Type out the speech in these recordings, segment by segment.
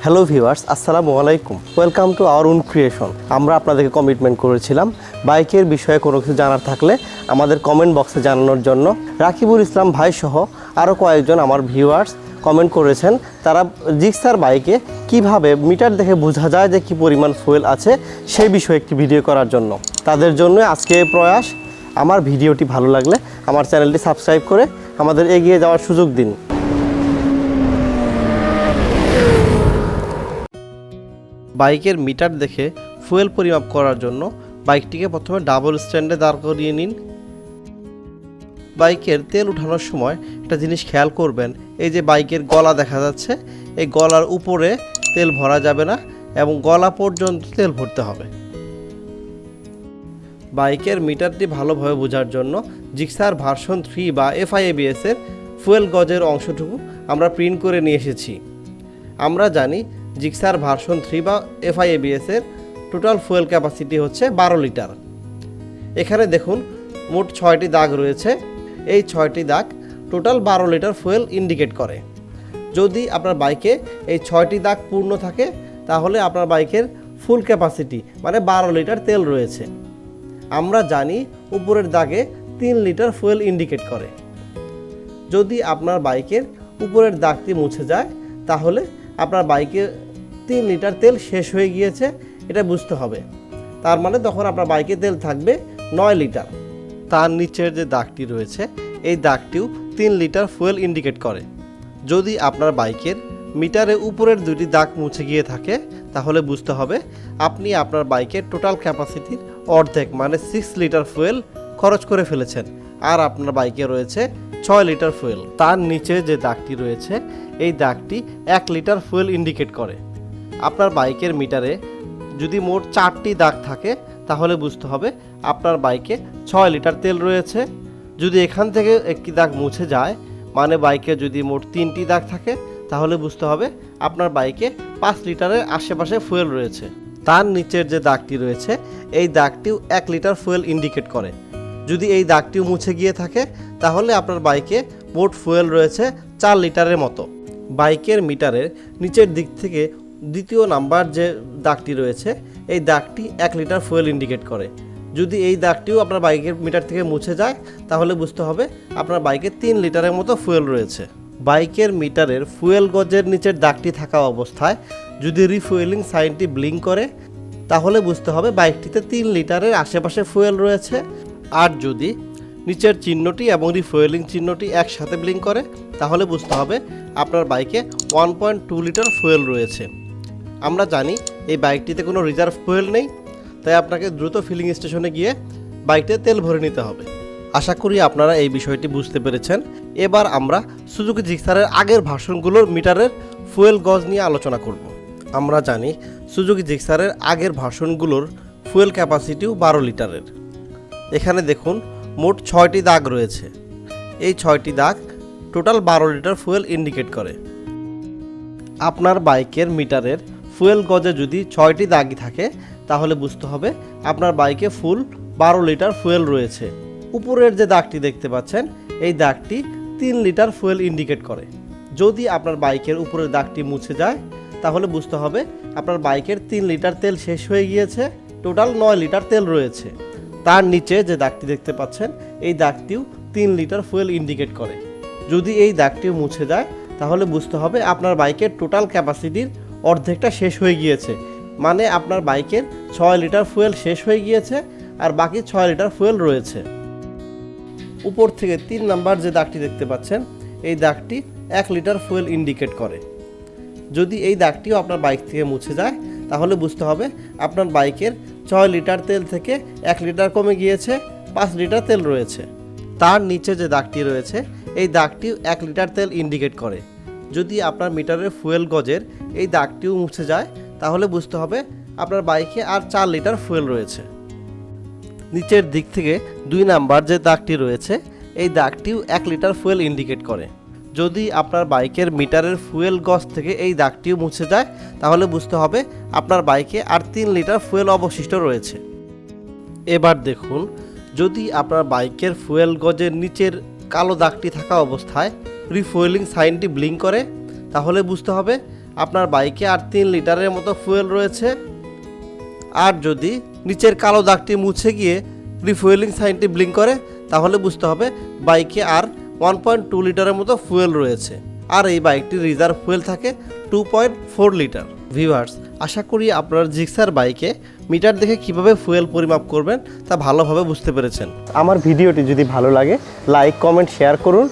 Hello viewers, আসসালামু আলাইকুম। Welcome to our own creation. আমরা আপনাদেরকে কমিটমেন্ট করেছিলাম বাইকের বিষয়ে কোনো কিছু জানার থাকলে আমাদের কমেন্ট বক্সে জানানোর জন্য। রাকিবুল ইসলাম ভাই সহ আরও কয়েকজন আমার ভিউয়ার্স কমেন্ট করেছেন তারা জিক্সার বাইকে কিভাবে মিটার দেখে বোঝা যায় যে কী পরিমাণ ফুয়েল আছে সেই বিষয়ে একটি ভিডিও করার জন্য। তাদের জন্য আজকে এই প্রয়াস। আমার ভিডিওটি ভালো লাগলে আমার চ্যানেলটি সাবস্ক্রাইব করে আমাদের এগিয়ে যাওয়ার সুযোগ দিন। বাইকের মিটার দেখে ফুয়েল পরিমাপ করার জন্য বাইকটিকে প্রথমে ডাবল স্ট্যান্ডে দাঁড় করিয়ে নিন। বাইকের তেল উঠানোর সময় একটা জিনিস খেয়াল করবেন, এই যে বাইকের গলা দেখা যাচ্ছে, এই গলার উপরে তেল ভরা যাবে না এবং গলা পর্যন্ত তেল ভরতে হবে। বাইকের মিটারটি ভালোভাবে বোঝার জন্য জিক্সার ভার্সন 3 বা FIABS এর ফুয়েল গজের অংশটুকু আমরা প্রিন্ট করে নিয়ে এসেছি। আমরা জানি জিক্সার ভার্সন 3 বা FIABS এর টোটাল ফুয়েল ক্যাপাসিটি হচ্ছে 12 লিটার। এখানে দেখুন মোট 6টি দাগ রয়েছে। এই 6টি দাগ টোটাল 12 লিটার ফুয়েল ইন্ডিকেট করে। যদি আপনার বাইকে এই 6টি দাগ পূর্ণ থাকে তাহলে আপনার বাইকের ফুল ক্যাপাসিটি মানে 12 লিটার তেল রয়েছে। আমরা জানি উপরের দাগে 3 লিটার ফুয়েল ইন্ডিকেট করে। যদি আপনার বাইকের উপরের দাগটি মুছে যায় তাহলে আপনার বাইকে 3 লিটার তেল শেষ হয়ে গিয়েছে, এটা বুঝতে হবে। তার মানে তখন আপনার বাইকে তেল থাকবে 9 লিটার। তার নিচের যে দাগটি রয়েছে এই দাগটিও 3 লিটার ফুয়েল ইন্ডিকেট করে। যদি আপনার বাইকের মিটারে উপরের দুটি দাগ মুছে গিয়ে থাকে তাহলে বুঝতে হবে আপনি আপনার বাইকের টোটাল ক্যাপাসিটির অর্ধেক মানে 6 লিটার ফুয়েল খরচ করে ফেলেছেন, আর আপনার বাইকে রয়েছে 6 লিটার ফুয়েল। তার নিচে যে দাগটি রয়েছে এই দাগটি 1 লিটার ফুয়েল ইন্ডিকেট করে। আপনার বাইকের মিটারে যদি মোট 4টি দাগ থাকে তাহলে বুঝতে হবে আপনার বাইকে 6 লিটার তেল রয়েছে। যদি এখান থেকে একটি দাগ মুছে যায় মানে বাইকে যদি মোট 3টি দাগ থাকে তাহলে বুঝতে হবে আপনার বাইকে 5 লিটারের আশেপাশে ফুয়েল রয়েছে। তার নিচের যে দাগটি রয়েছে এই দাগটিও 1 লিটার ফুয়েল ইন্ডিকেট করে। যদি এই দাগটিও মুছে গিয়ে থাকে তাহলে আপনার বাইকে মোট ফুয়েল রয়েছে 4 লিটারের মতো। বাইকের মিটারের নিচের দিক থেকে দ্বিতীয় নাম্বার যে দাগটি রয়েছে এই দাগটি 1 লিটার ফুয়েল ইন্ডিকেট করে। যদি এই দাগটিও আপনার বাইকের মিটার থেকে মুছে যায় তাহলে বুঝতে হবে আপনার বাইকে 3 লিটারের মতো ফুয়েল রয়েছে। বাইকের মিটারের ফুয়েল গজের নিচের দাগটি থাকা অবস্থায় যদি রিফুয়েলিং সাইনটি ব্লিঙ্ক করে তাহলে বুঝতে হবে বাইকটিতে 3 লিটারের আশেপাশে ফুয়েল রয়েছে। আর যদি নিচের চিহ্নটি এবং রিফুয়েলিং চিহ্নটি একসাথে ব্লিঙ্ক করে তাহলে বুঝতে হবে আপনার বাইকে 1.2 লিটার ফুয়েল রয়েছে। আমরা জানি এই বাইকটিতে কোনো রিজার্ভ ফুয়েল নেই, তাই আপনাকে দ্রুত ফিলিং স্টেশনে গিয়ে বাইকটিতে তেল ভরে নিতে হবে। আশা করি আপনারা এই বিষয়টি বুঝতে পেরেছেন। এবার আমরা সুজুকি জিক্সারের আগের ভার্সনগুলোর মিটারের ফুয়েল গজ নিয়ে আলোচনা করব। আমরা জানি সুজুকি জিক্সারের আগের ভার্সনগুলোর ফুয়েল ক্যাপাসিটিও 12 লিটারের। এখানে দেখুন মোট 6টি দাগ রয়েছে। এই 6টি দাগ টোটাল 12 লিটার ফুয়েল ইন্ডিকেট করে। আপনার বাইকের মিটারের ফুয়েল গজে যদি 6টি দাগই থাকে তাহলে বুঝতে হবে আপনার বাইকে ফুল 12 লিটার ফুয়েল রয়েছে। উপরের যে দাগটি দেখতে পাচ্ছেন এই দাগটি 3 লিটার ফুয়েল ইন্ডিকেট করে। যদি আপনার বাইকের উপরের দাগটি মুছে যায় তাহলে বুঝতে হবে আপনার বাইকের 3 লিটার তেল শেষ হয়ে গিয়েছে, টোটাল 9 লিটার তেল রয়েছে। তার নিচে যে দাগটি দেখতে পাচ্ছেন এই দাগটিও 3 লিটার ফুয়েল ইন্ডিকেট করে। যদি এই দাগটিও মুছে যায় তাহলে বুঝতে হবে আপনার বাইকের টোটাল ক্যাপাসিটির অর্ধেকটা শেষ হয়ে গিয়েছে, মানে আপনার বাইকের 6 লিটার ফুয়েল শেষ হয়ে গিয়েছে আর বাকি 6 লিটার ফুয়েল রয়েছে। উপর থেকে 3 নাম্বার যে দাগটি দেখতে পাচ্ছেন এই দাগটি 1 লিটার ফুয়েল ইন্ডিকেট করে। যদি এই দাগটিও আপনার বাইক থেকে মুছে যায় তাহলে বুঝতে হবে আপনার বাইকের 6 লিটার তেল থেকে 1 লিটার কমে গিয়েছে, 5 লিটার তেল রয়েছে। তার নিচে যে দাগটি রয়েছে এই দাগটিও 1 লিটার তেল ইন্ডিকেট করে। যদি আপনার মিটারের ফুয়েল গজের এই দাগটিও মুছে যায় তাহলে বুঝতে হবে আপনার বাইকে আর 4 লিটার ফুয়েল রয়েছে। নিচের দিক থেকে 2 নাম্বার যে দাগটি রয়েছে এই দাগটিও 1 লিটার ফুয়েল ইন্ডিকেট করে। যদি আপনার বাইকের মিটারের ফুয়েল গজ থেকে এই দাগটিও মুছে যায় তাহলে বুঝতে হবে আপনার বাইকে আর 3 লিটার ফুয়েল অবশিষ্ট রয়েছে। এবার দেখুন যদি আপনার বাইকের ফুয়েল গজের নিচের কালো দাগটি থাকা অবস্থায় রিফুয়েলিং সাইনটি ব্লিঙ্ক করে তাহলে বুঝতে হবে আপনার বাইকে আর 3 লিটারের মতো ফুয়েল রয়েছে। আর যদি নিচের কালো দাগটি মুছে গিয়ে রিফুয়েলিং সাইনটি ব্লিঙ্ক করে তাহলে বুঝতে হবে বাইকে আর 1.2 লিটারের মতো ফুয়েল রয়েছে। আর এই বাইকটির রিজার্ভ ফুয়েল থাকে 2.4 লিটার। ভিউয়ার্স, আশা করি আপনার জিক্সার বাইকে মিটার দেখে কিভাবে ফুয়েল পরিমাপ করবেন তা ভালোভাবে বুঝতে পেরেছেন। আমার ভিডিওটি যদি ভালো লাগে লাইক, কমেন্ট, শেয়ার করুন।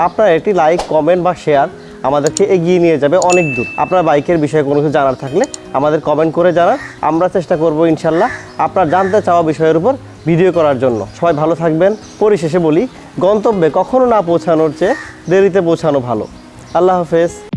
আপনার এটি লাইক, কমেন্ট বা শেয়ার আমাদেরকে এগিয়ে নিয়ে যাবে অনেক দূর। আপনার বাইকের বিষয়ে কোনো কিছু জানার থাকলে আমাদের কমেন্ট করে জানান। আমরা চেষ্টা করব ইনশাল্লাহ আপনার জানতে চাওয়া বিষয়ের উপর ভিডিও করার জন্য। সবাই ভালো থাকবেন। পরিশেষে বলি, গন্তব্যে কখনো না পৌঁছানোর চেয়ে দেরিতে পৌঁছানো ভালো। আল্লাহ হাফেজ।